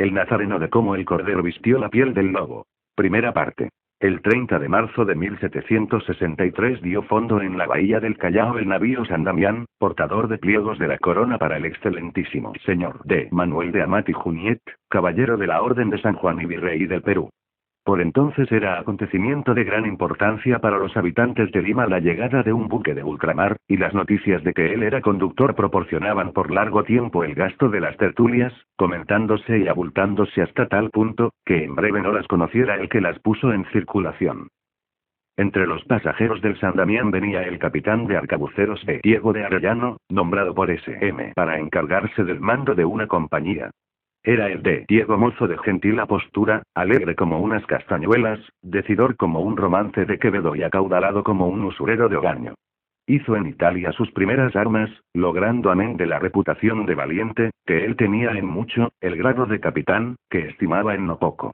El nazareno de cómo el cordero vistió la piel del lobo. Primera parte. El 30 de marzo de 1763 dio fondo en la bahía del Callao el navío San Damián, portador de pliegos de la corona para el excelentísimo señor D. Manuel de Amat y Juniet, caballero de la Orden de San Juan y virrey del Perú. Por entonces era acontecimiento de gran importancia para los habitantes de Lima la llegada de un buque de ultramar, y las noticias de que él era conductor proporcionaban por largo tiempo el gasto de las tertulias, comentándose y abultándose hasta tal punto, que en breve no las conociera el que las puso en circulación. Entre los pasajeros del San Damián venía el capitán de arcabuceros D. Diego de Arellano, nombrado por S.M. para encargarse del mando de una compañía. Era el de Diego mozo de gentil apostura, alegre como unas castañuelas, decidor como un romance de Quevedo y acaudalado como un usurero de Ogaño. Hizo en Italia sus primeras armas, logrando amén de la reputación de valiente, que él tenía en mucho, el grado de capitán, que estimaba en no poco.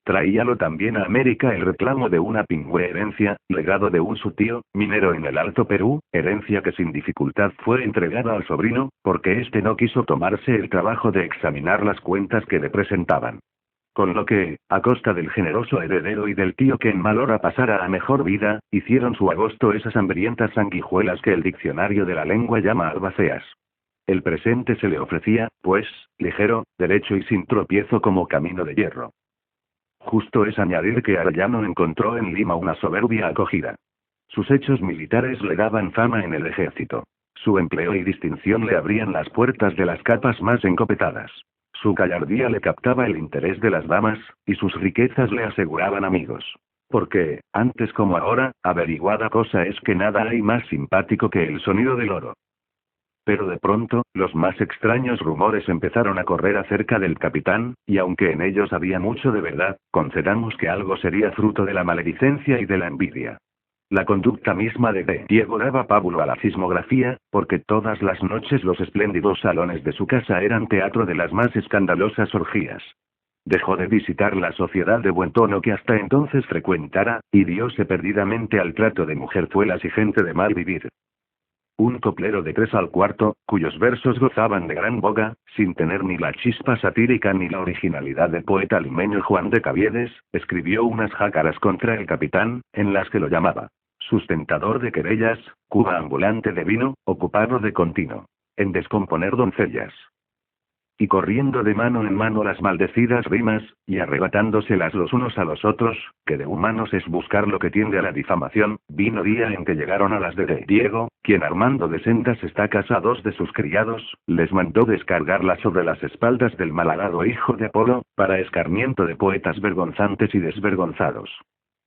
Traíalo también a América el reclamo de una pingüe herencia, legado de un su tío, minero en el Alto Perú, herencia que sin dificultad fue entregada al sobrino, porque éste no quiso tomarse el trabajo de examinar las cuentas que le presentaban. Con lo que, a costa del generoso heredero y del tío que en mal hora pasara a mejor vida, hicieron su agosto esas hambrientas sanguijuelas que el diccionario de la lengua llama albaceas. El presente se le ofrecía, pues, ligero, derecho y sin tropiezo como camino de hierro. Justo es añadir que Arellano encontró en Lima una soberbia acogida. Sus hechos militares le daban fama en el ejército. Su empleo y distinción le abrían las puertas de las capas más encopetadas. Su gallardía le captaba el interés de las damas, y sus riquezas le aseguraban amigos. Porque, antes como ahora, averiguada cosa es que nada hay más simpático que el sonido del oro. Pero de pronto, los más extraños rumores empezaron a correr acerca del capitán, y aunque en ellos había mucho de verdad, concedamos que algo sería fruto de la maledicencia y de la envidia. La conducta misma de Diego daba pábulo a la sismografía, porque todas las noches los espléndidos salones de su casa eran teatro de las más escandalosas orgías. Dejó de visitar la sociedad de buen tono que hasta entonces frecuentara, y dióse perdidamente al trato de mujerzuelas y gente de mal vivir. Un coplero de 3 al cuarto, cuyos versos gozaban de gran boga, sin tener ni la chispa satírica ni la originalidad del poeta limeño Juan de Caviedes, escribió unas jácaras contra el capitán, en las que lo llamaba sustentador de querellas, cuba ambulante de vino, ocupado de continuo en descomponer doncellas. Y corriendo de mano en mano las maldecidas rimas, y arrebatándoselas los unos a los otros, que de humanos es buscar lo que tiende a la difamación, vino día en que llegaron a las de Diego, quien armando de sendas estacas a 2 de sus criados, les mandó descargarlas sobre las espaldas del malhadado hijo de Apolo, para escarmiento de poetas vergonzantes y desvergonzados.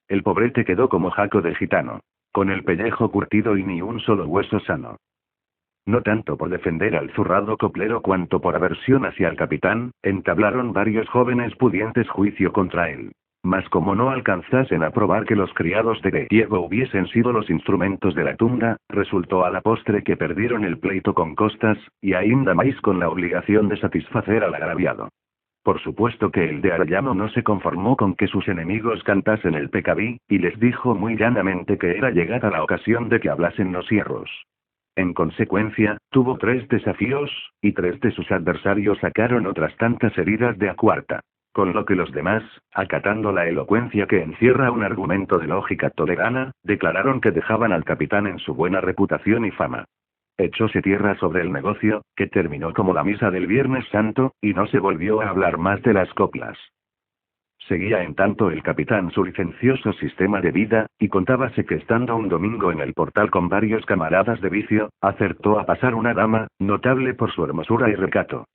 El pobrete quedó como jaco de gitano, con el pellejo curtido y ni un solo hueso sano. No tanto por defender al zurrado coplero cuanto por aversión hacia el capitán, entablaron varios jóvenes pudientes juicio contra él. Mas como no alcanzasen a probar que los criados de Diego hubiesen sido los instrumentos de la tunda, resultó a la postre que perdieron el pleito con costas, y ainda más con la obligación de satisfacer al agraviado. Por supuesto que el de Arellano no se conformó con que sus enemigos cantasen el pecaví, y les dijo muy llanamente que era llegada la ocasión de que hablasen los hierros. En consecuencia, tuvo 3 desafíos, y 3 de sus adversarios sacaron otras tantas heridas de a cuarta. Con lo que los demás, acatando la elocuencia que encierra un argumento de lógica toledana, declararon que dejaban al capitán en su buena reputación y fama. Echóse tierra sobre el negocio, que terminó como la misa del Viernes Santo, y no se volvió a hablar más de las coplas. Seguía en tanto el capitán su licencioso sistema de vida, y contábase que estando un domingo en el portal con varios camaradas de vicio, acertó a pasar una dama, notable por su hermosura y recato.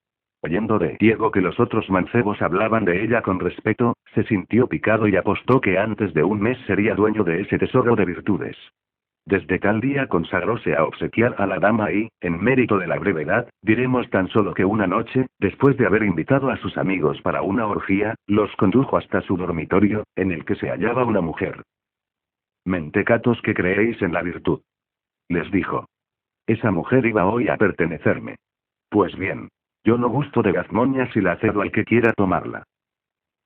Oyendo de Diego que los otros mancebos hablaban de ella con respeto, se sintió picado y apostó que antes de un mes sería dueño de ese tesoro de virtudes. Desde tal día consagróse a obsequiar a la dama y, en mérito de la brevedad, diremos tan solo que una noche, después de haber invitado a sus amigos para una orgía, los condujo hasta su dormitorio, en el que se hallaba una mujer. «Mentecatos que creéis en la virtud», les dijo. «Esa mujer iba hoy a pertenecerme. Pues bien, yo no gusto de gazmoñas y la cedo al que quiera tomarla».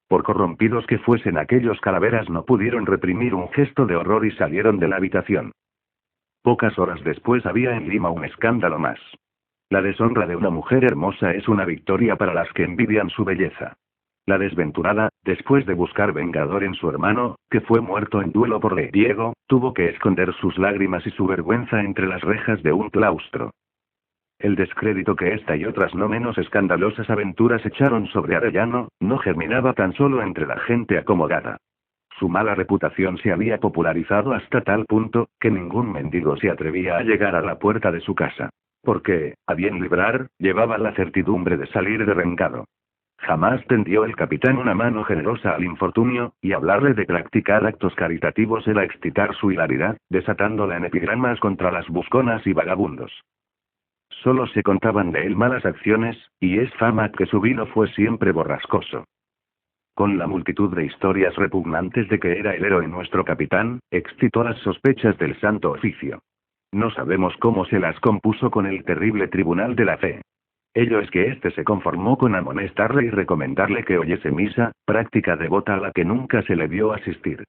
Por corrompidos que fuesen aquellos calaveras no pudieron reprimir un gesto de horror y salieron de la habitación. Pocas horas después había en Lima un escándalo más. La deshonra de una mujer hermosa es una victoria para las que envidian su belleza. La desventurada, después de buscar vengador en su hermano, que fue muerto en duelo por rey Diego, tuvo que esconder sus lágrimas y su vergüenza entre las rejas de un claustro. El descrédito que esta y otras no menos escandalosas aventuras echaron sobre Arellano, no germinaba tan solo entre la gente acomodada. Su mala reputación se había popularizado hasta tal punto, que ningún mendigo se atrevía a llegar a la puerta de su casa. Porque, a bien librar, llevaba la certidumbre de salir derrengado. Jamás tendió el capitán una mano generosa al infortunio, y hablarle de practicar actos caritativos era excitar su hilaridad, desatándola en epigramas contra las busconas y vagabundos. Solo se contaban de él malas acciones, y es fama que su vino fue siempre borrascoso. Con la multitud de historias repugnantes de que era el héroe nuestro capitán, excitó las sospechas del Santo Oficio. No sabemos cómo se las compuso con el terrible tribunal de la fe. Ello es que éste se conformó con amonestarle y recomendarle que oyese misa, práctica devota a la que nunca se le vio asistir.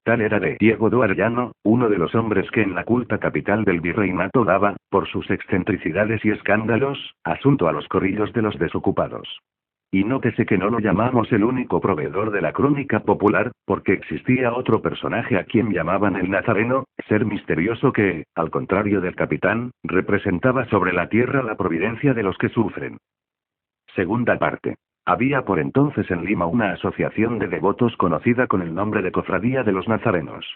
Tal era de Diego de Arellano, uno de los hombres que en la culta capital del virreinato daba, por sus excentricidades y escándalos, asunto a los corrillos de los desocupados. Y nótese que no lo llamamos el único proveedor de la crónica popular, porque existía otro personaje a quien llamaban el Nazareno, ser misterioso que, al contrario del capitán, representaba sobre la tierra la providencia de los que sufren. Segunda parte. Había por entonces en Lima una asociación de devotos conocida con el nombre de Cofradía de los Nazarenos.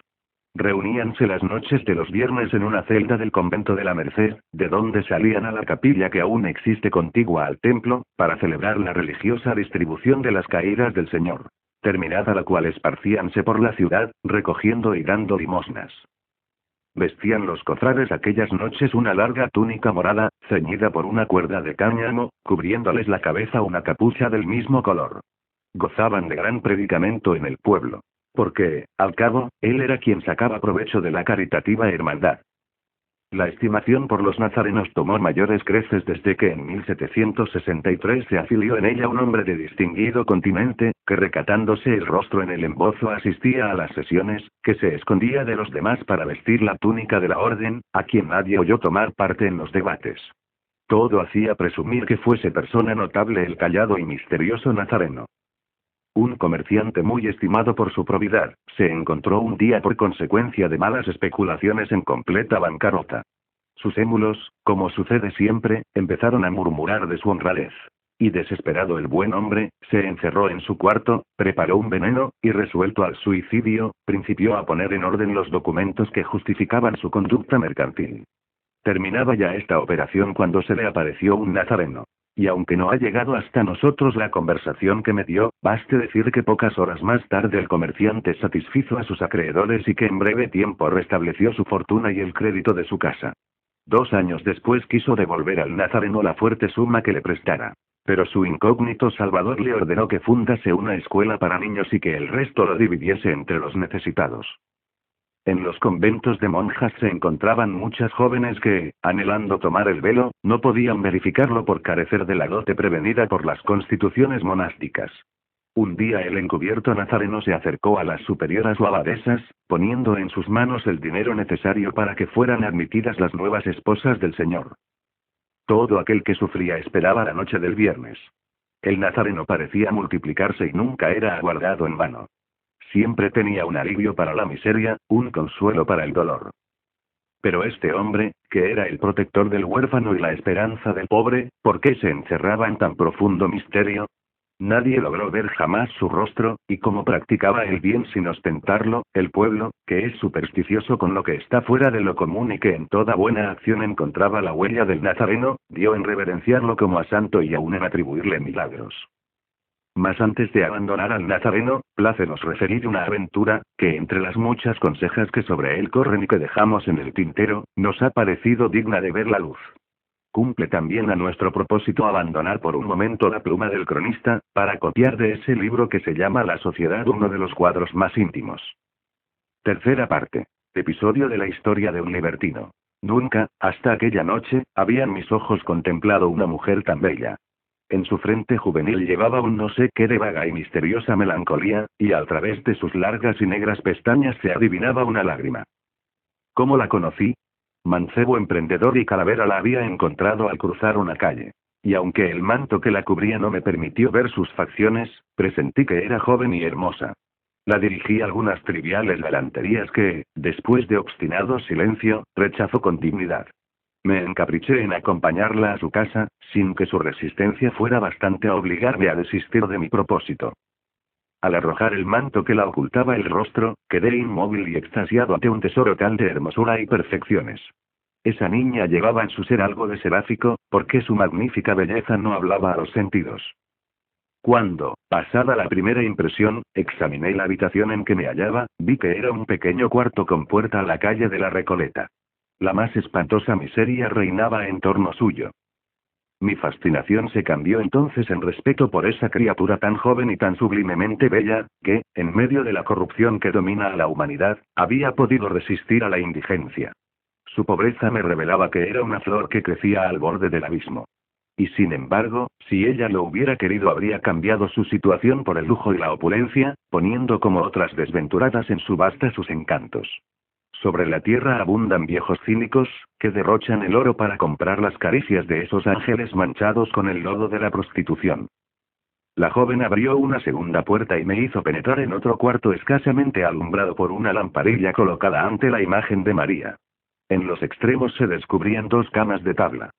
Reuníanse las noches de los viernes en una celda del convento de la Merced, de donde salían a la capilla que aún existe contigua al templo, para celebrar la religiosa distribución de las caídas del Señor. Terminada la cual esparcíanse por la ciudad, recogiendo y dando limosnas. Vestían los cofrades aquellas noches una larga túnica morada, ceñida por una cuerda de cáñamo, cubriéndoles la cabeza una capucha del mismo color. Gozaban de gran predicamento en el pueblo. Porque, al cabo, él era quien sacaba provecho de la caritativa hermandad. La estimación por los nazarenos tomó mayores creces desde que en 1763 se afilió en ella un hombre de distinguido continente, que recatándose el rostro en el embozo asistía a las sesiones, que se escondía de los demás para vestir la túnica de la orden, a quien nadie oyó tomar parte en los debates. Todo hacía presumir que fuese persona notable el callado y misterioso nazareno. Un comerciante muy estimado por su probidad, se encontró un día por consecuencia de malas especulaciones en completa bancarrota. Sus émulos, como sucede siempre, empezaron a murmurar de su honradez. Y desesperado el buen hombre, se encerró en su cuarto, preparó un veneno, y resuelto al suicidio, principió a poner en orden los documentos que justificaban su conducta mercantil. Terminaba ya esta operación cuando se le apareció un nazareno. Y aunque no ha llegado hasta nosotros la conversación que me dio, baste decir que pocas horas más tarde el comerciante satisfizo a sus acreedores y que en breve tiempo restableció su fortuna y el crédito de su casa. 2 años después quiso devolver al nazareno la fuerte suma que le prestara. Pero su incógnito Salvador le ordenó que fundase una escuela para niños y que el resto lo dividiese entre los necesitados. En los conventos de monjas se encontraban muchas jóvenes que, anhelando tomar el velo, no podían verificarlo por carecer de la dote prevenida por las constituciones monásticas. Un día el encubierto nazareno se acercó a las superioras o abadesas, poniendo en sus manos el dinero necesario para que fueran admitidas las nuevas esposas del Señor. Todo aquel que sufría esperaba la noche del viernes. El nazareno parecía multiplicarse y nunca era aguardado en vano. Siempre tenía un alivio para la miseria, un consuelo para el dolor. Pero este hombre, que era el protector del huérfano y la esperanza del pobre, ¿por qué se encerraba en tan profundo misterio? Nadie logró ver jamás su rostro, y como practicaba el bien sin ostentarlo, el pueblo, que es supersticioso con lo que está fuera de lo común y que en toda buena acción encontraba la huella del nazareno, dio en reverenciarlo como a santo y aún en atribuirle milagros. Mas antes de abandonar al nazareno, plácenos referir una aventura, que entre las muchas consejas que sobre él corren y que dejamos en el tintero, nos ha parecido digna de ver la luz. Cumple también a nuestro propósito abandonar por un momento la pluma del cronista, para copiar de ese libro que se llama La Sociedad uno de los cuadros más íntimos. Tercera parte. Episodio de la historia de un libertino. Nunca, hasta aquella noche, habían mis ojos contemplado una mujer tan bella. En su frente juvenil llevaba un no sé qué de vaga y misteriosa melancolía, y al través de sus largas y negras pestañas se adivinaba una lágrima. ¿Cómo la conocí? Mancebo emprendedor y calavera la había encontrado al cruzar una calle. Y aunque el manto que la cubría no me permitió ver sus facciones, presentí que era joven y hermosa. La dirigí algunas triviales galanterías que, después de obstinado silencio, rechazó con dignidad. Me encapriché en acompañarla a su casa, sin que su resistencia fuera bastante a obligarme a desistir de mi propósito. Al arrojar el manto que la ocultaba el rostro, quedé inmóvil y extasiado ante un tesoro tal de hermosura y perfecciones. Esa niña llevaba en su ser algo de seráfico, porque su magnífica belleza no hablaba a los sentidos. Cuando, pasada la primera impresión, examiné la habitación en que me hallaba, vi que era un pequeño cuarto con puerta a la calle de la Recoleta. La más espantosa miseria reinaba en torno suyo. Mi fascinación se cambió entonces en respeto por esa criatura tan joven y tan sublimemente bella, que, en medio de la corrupción que domina a la humanidad, había podido resistir a la indigencia. Su pobreza me revelaba que era una flor que crecía al borde del abismo. Y sin embargo, si ella lo hubiera querido habría cambiado su situación por el lujo y la opulencia, poniendo como otras desventuradas en subasta sus encantos. Sobre la tierra abundan viejos cínicos, que derrochan el oro para comprar las caricias de esos ángeles manchados con el lodo de la prostitución. La joven abrió una segunda puerta y me hizo penetrar en otro cuarto escasamente alumbrado por una lamparilla colocada ante la imagen de María. En los extremos se descubrían dos camas de tabla.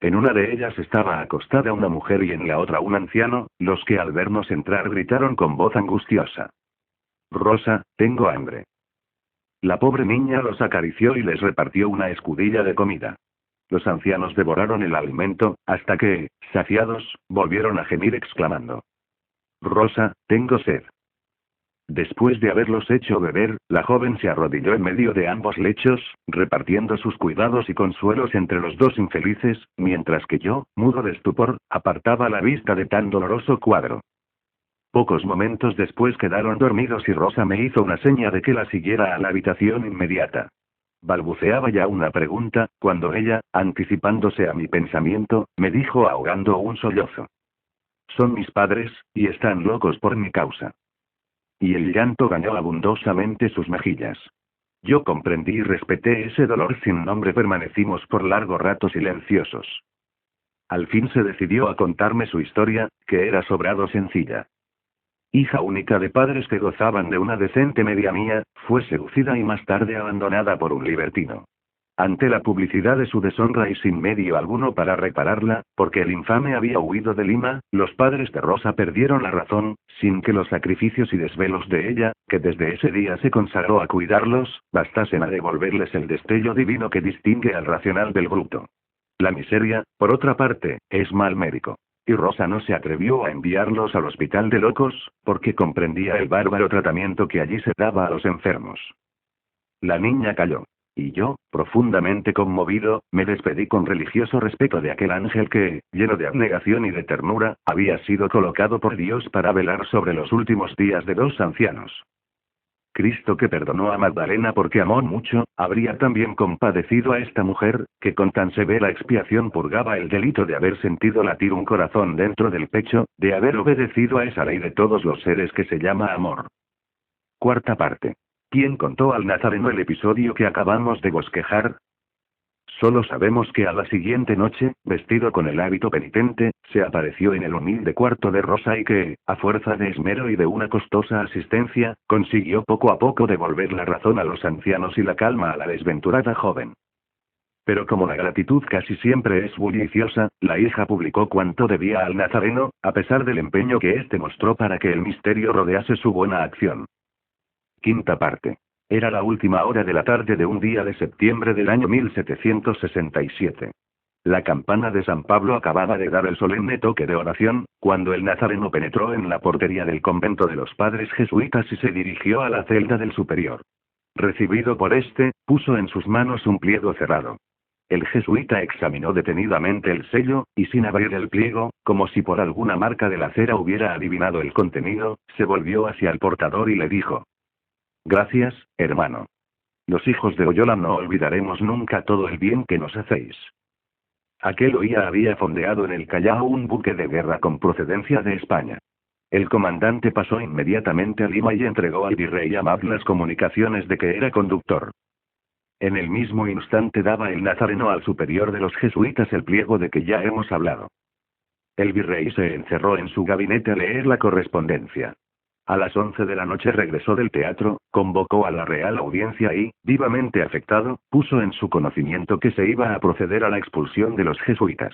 En una de ellas estaba acostada una mujer y en la otra un anciano, los que al vernos entrar gritaron con voz angustiosa: «Rosa, tengo hambre». La pobre niña los acarició y les repartió una escudilla de comida. Los ancianos devoraron el alimento, hasta que, saciados, volvieron a gemir exclamando: «Rosa, tengo sed». Después de haberlos hecho beber, la joven se arrodilló en medio de ambos lechos, repartiendo sus cuidados y consuelos entre los dos infelices, mientras que yo, mudo de estupor, apartaba la vista de tan doloroso cuadro. Pocos momentos después quedaron dormidos y Rosa me hizo una seña de que la siguiera a la habitación inmediata. Balbuceaba ya una pregunta, cuando ella, anticipándose a mi pensamiento, me dijo ahogando un sollozo: «Son mis padres, y están locos por mi causa». Y el llanto ganó abundosamente sus mejillas. Yo comprendí y respeté ese dolor sin nombre. Permanecimos por largo rato silenciosos. Al fin se decidió a contarme su historia, que era sobrado sencilla. Hija única de padres que gozaban de una decente medianía, fue seducida y más tarde abandonada por un libertino. Ante la publicidad de su deshonra y sin medio alguno para repararla, porque el infame había huido de Lima, los padres de Rosa perdieron la razón, sin que los sacrificios y desvelos de ella, que desde ese día se consagró a cuidarlos, bastasen a devolverles el destello divino que distingue al racional del bruto. La miseria, por otra parte, es mal médico. Y Rosa no se atrevió a enviarlos al hospital de locos, porque comprendía el bárbaro tratamiento que allí se daba a los enfermos. La niña calló. Y yo, profundamente conmovido, me despedí con religioso respeto de aquel ángel que, lleno de abnegación y de ternura, había sido colocado por Dios para velar sobre los últimos días de dos ancianos. Cristo, que perdonó a Magdalena porque amó mucho, habría también compadecido a esta mujer, que con tan severa expiación purgaba el delito de haber sentido latir un corazón dentro del pecho, de haber obedecido a esa ley de todos los seres que se llama amor. Cuarta parte. ¿Quién contó al nazareno el episodio que acabamos de bosquejar? Solo sabemos que a la siguiente noche, vestido con el hábito penitente, se apareció en el humilde cuarto de Rosa y que, a fuerza de esmero y de una costosa asistencia, consiguió poco a poco devolver la razón a los ancianos y la calma a la desventurada joven. Pero como la gratitud casi siempre es bulliciosa, la hija publicó cuanto debía al nazareno, a pesar del empeño que éste mostró para que el misterio rodease su buena acción. Quinta parte. Era la última hora de la tarde de un día de septiembre del año 1767. La campana de San Pablo acababa de dar el solemne toque de oración, cuando el nazareno penetró en la portería del convento de los padres jesuitas y se dirigió a la celda del superior. Recibido por éste, puso en sus manos un pliego cerrado. El jesuita examinó detenidamente el sello, y sin abrir el pliego, como si por alguna marca de la cera hubiera adivinado el contenido, se volvió hacia el portador y le dijo: «Gracias, hermano. Los hijos de Loyola no olvidaremos nunca todo el bien que nos hacéis». Aquel oía había fondeado en el Callao un buque de guerra con procedencia de España. El comandante pasó inmediatamente a Lima y entregó al virrey Amat las comunicaciones de que era conductor. En el mismo instante daba el nazareno al superior de los jesuitas el pliego de que ya hemos hablado. El virrey se encerró en su gabinete a leer la correspondencia. A las 11 de la noche regresó del teatro, convocó a la Real Audiencia y, vivamente afectado, puso en su conocimiento que se iba a proceder a la expulsión de los jesuitas.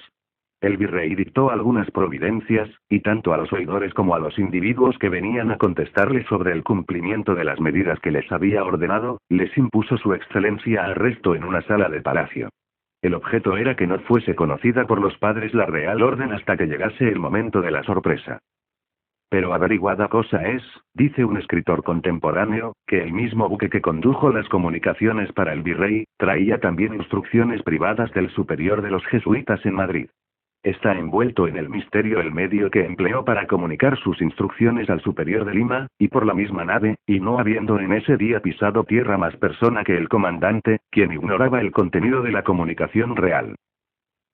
El virrey dictó algunas providencias, y tanto a los oidores como a los individuos que venían a contestarle sobre el cumplimiento de las medidas que les había ordenado, les impuso su excelencia arresto en una sala de palacio. El objeto era que no fuese conocida por los padres la Real Orden hasta que llegase el momento de la sorpresa. Pero averiguada cosa es, dice un escritor contemporáneo, que el mismo buque que condujo las comunicaciones para el virrey, traía también instrucciones privadas del superior de los jesuitas en Madrid. Está envuelto en el misterio el medio que empleó para comunicar sus instrucciones al superior de Lima, y por la misma nave, y no habiendo en ese día pisado tierra más persona que el comandante, quien ignoraba el contenido de la comunicación real.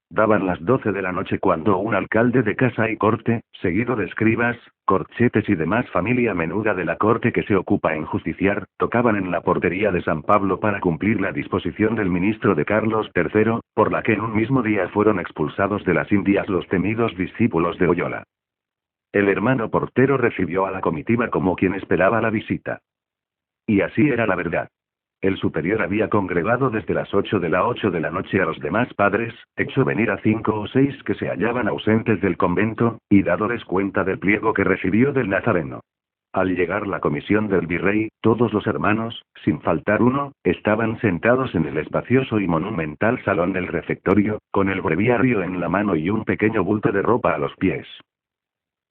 Daban las 12 de la noche cuando un alcalde de casa y corte, seguido de escribas, corchetes y demás familia menuda de la corte que se ocupa en justiciar, tocaban en la portería de San Pablo para cumplir la disposición del ministro de Carlos III, por la que en un mismo día fueron expulsados de las Indias los temidos discípulos de Oyola. El hermano portero recibió a la comitiva como quien esperaba la visita. Y así era la verdad. El superior había congregado desde las 8 de la noche a los demás padres, hecho venir a 5 o 6 que se hallaban ausentes del convento, y dándoles cuenta del pliego que recibió del Nazareno. Al llegar la comisión del virrey, todos los hermanos, sin faltar uno, estaban sentados en el espacioso y monumental salón del refectorio, con el breviario en la mano y un pequeño bulto de ropa a los pies.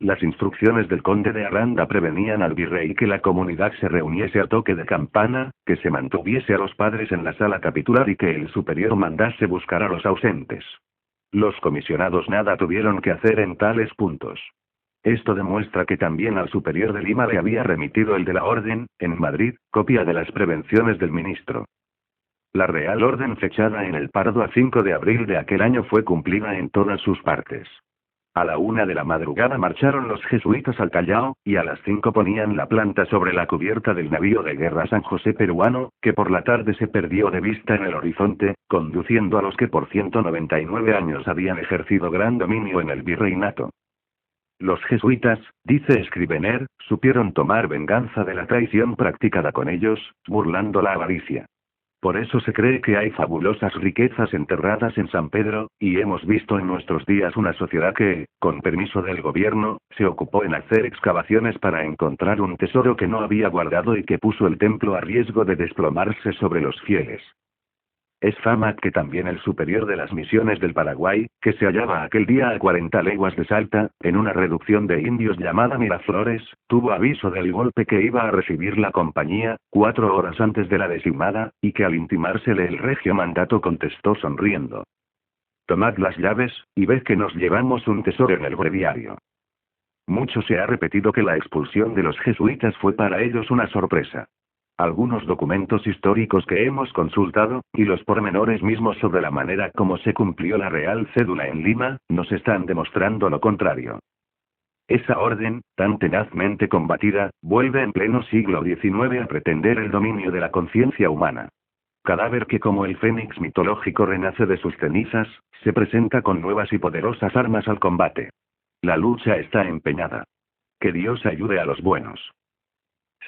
Las instrucciones del conde de Aranda prevenían al virrey que la comunidad se reuniese a toque de campana, que se mantuviese a los padres en la sala capitular y que el superior mandase buscar a los ausentes. Los comisionados nada tuvieron que hacer en tales puntos. Esto demuestra que también al superior de Lima le había remitido el de la orden, en Madrid, copia de las prevenciones del ministro. La Real Orden fechada en el Pardo a 5 de abril de aquel año fue cumplida en todas sus partes. A la 1 de la madrugada marcharon los jesuitas al Callao, y a las 5 ponían la planta sobre la cubierta del navío de guerra San José peruano, que por la tarde se perdió de vista en el horizonte, conduciendo a los que por 199 años habían ejercido gran dominio en el virreinato. Los jesuitas, dice Scrivener, supieron tomar venganza de la traición practicada con ellos, burlando la avaricia. Por eso se cree que hay fabulosas riquezas enterradas en San Pedro, y hemos visto en nuestros días una sociedad que, con permiso del gobierno, se ocupó en hacer excavaciones para encontrar un tesoro que no había guardado y que puso el templo a riesgo de desplomarse sobre los fieles. Es fama que también el superior de las misiones del Paraguay, que se hallaba aquel día a 40 leguas de Salta, en una reducción de indios llamada Miraflores, tuvo aviso del golpe que iba a recibir la compañía, 4 horas antes de la desigmada, y que al intimársele el regio mandato contestó sonriendo: «Tomad las llaves, y ved que nos llevamos un tesoro en el breviario». Mucho se ha repetido que la expulsión de los jesuitas fue para ellos una sorpresa. Algunos documentos históricos que hemos consultado, y los pormenores mismos sobre la manera como se cumplió la Real Cédula en Lima, nos están demostrando lo contrario. Esa orden, tan tenazmente combatida, vuelve en pleno siglo XIX a pretender el dominio de la conciencia humana. Cadáver que como el fénix mitológico renace de sus cenizas, se presenta con nuevas y poderosas armas al combate. La lucha está empeñada. Que Dios ayude a los buenos.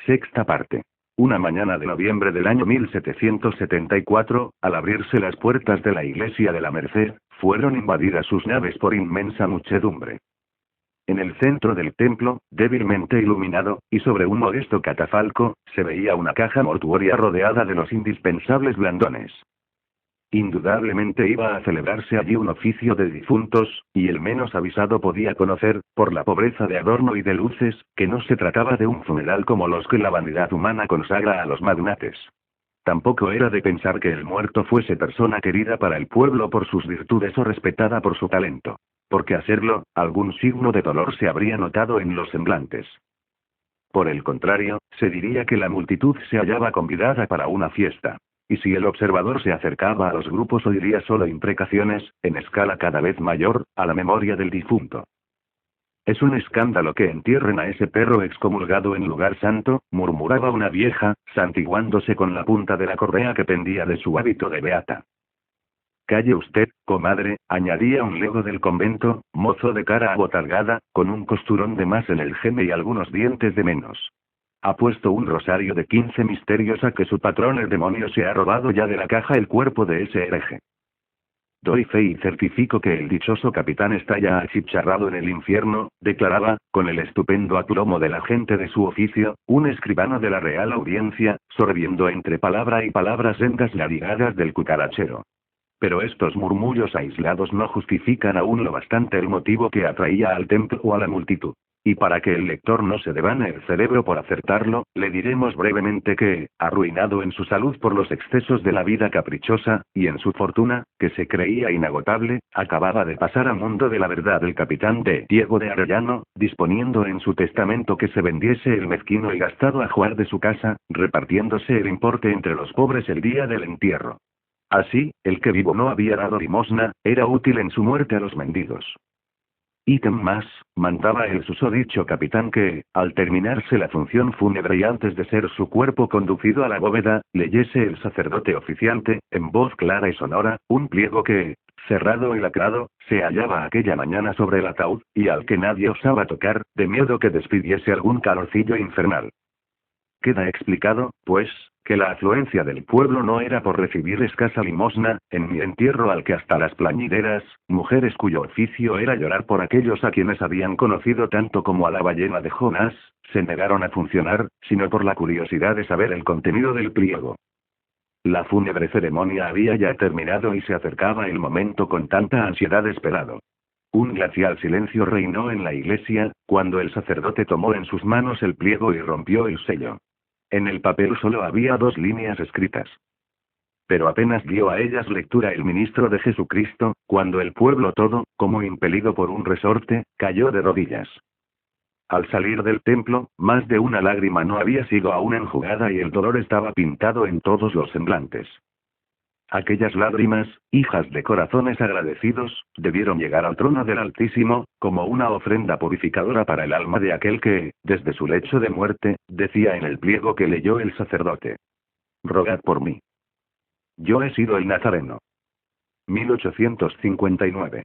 Sexta parte. Una mañana de noviembre del año 1774, al abrirse las puertas de la iglesia de la Merced, fueron invadidas sus naves por inmensa muchedumbre. En el centro del templo, débilmente iluminado, y sobre un modesto catafalco, se veía una caja mortuoria rodeada de los indispensables blandones. Indudablemente iba a celebrarse allí un oficio de difuntos, y el menos avisado podía conocer, por la pobreza de adorno y de luces, que no se trataba de un funeral como los que la vanidad humana consagra a los magnates. Tampoco era de pensar que el muerto fuese persona querida para el pueblo por sus virtudes o respetada por su talento. Porque a serlo, algún signo de dolor se habría notado en los semblantes. Por el contrario, se diría que la multitud se hallaba convidada para una fiesta. Y si el observador se acercaba a los grupos oiría solo imprecaciones, en escala cada vez mayor, a la memoria del difunto. «Es un escándalo que entierren a ese perro excomulgado en lugar santo», murmuraba una vieja, santiguándose con la punta de la correa que pendía de su hábito de beata. Calle usted, comadre, añadía un lego del convento, mozo de cara abotargada, con un costurón de más en el gene y algunos dientes de menos. Ha puesto un rosario de 15 misterios a que su patrón el demonio se ha robado ya de la caja el cuerpo de ese hereje. Doy fe y certifico que el dichoso capitán está ya achicharrado en el infierno, declaraba, con el estupendo aplomo del agente de su oficio, un escribano de la Real Audiencia, sorbiendo entre palabra y palabra sendas larigadas del cucarachero. Pero estos murmullos aislados no justifican aún lo bastante el motivo que atraía al templo o a la multitud. Y para que el lector no se devane el cerebro por acertarlo, le diremos brevemente que, arruinado en su salud por los excesos de la vida caprichosa, y en su fortuna, que se creía inagotable, acababa de pasar al mundo de la verdad el capitán de Diego de Arellano, disponiendo en su testamento que se vendiese el mezquino y gastado ajuar de su casa, repartiéndose el importe entre los pobres el día del entierro. Así, el que vivo no había dado limosna, era útil en su muerte a los mendigos. Ítem más, mandaba el susodicho capitán que, al terminarse la función fúnebre y antes de ser su cuerpo conducido a la bóveda, leyese el sacerdote oficiante, en voz clara y sonora, un pliego que, cerrado y lacrado, se hallaba aquella mañana sobre el ataúd, y al que nadie osaba tocar, de miedo que despidiese algún calorcillo infernal. Queda explicado, pues, que la afluencia del pueblo no era por recibir escasa limosna, en mi entierro al que hasta las plañideras, mujeres cuyo oficio era llorar por aquellos a quienes habían conocido tanto como a la ballena de Jonás, se negaron a funcionar, sino por la curiosidad de saber el contenido del pliego. La fúnebre ceremonia había ya terminado y se acercaba el momento con tanta ansiedad esperado. Un glacial silencio reinó en la iglesia, cuando el sacerdote tomó en sus manos el pliego y rompió el sello. En el papel solo había 2 líneas escritas. Pero apenas dio a ellas lectura el ministro de Jesucristo, cuando el pueblo todo, como impelido por un resorte, cayó de rodillas. Al salir del templo, más de una lágrima no había sido aún enjugada y el dolor estaba pintado en todos los semblantes. Aquellas lágrimas, hijas de corazones agradecidos, debieron llegar al trono del Altísimo, como una ofrenda purificadora para el alma de aquel que, desde su lecho de muerte, decía en el pliego que leyó el sacerdote: «Rogad por mí. Yo he sido el Nazareno». 1859.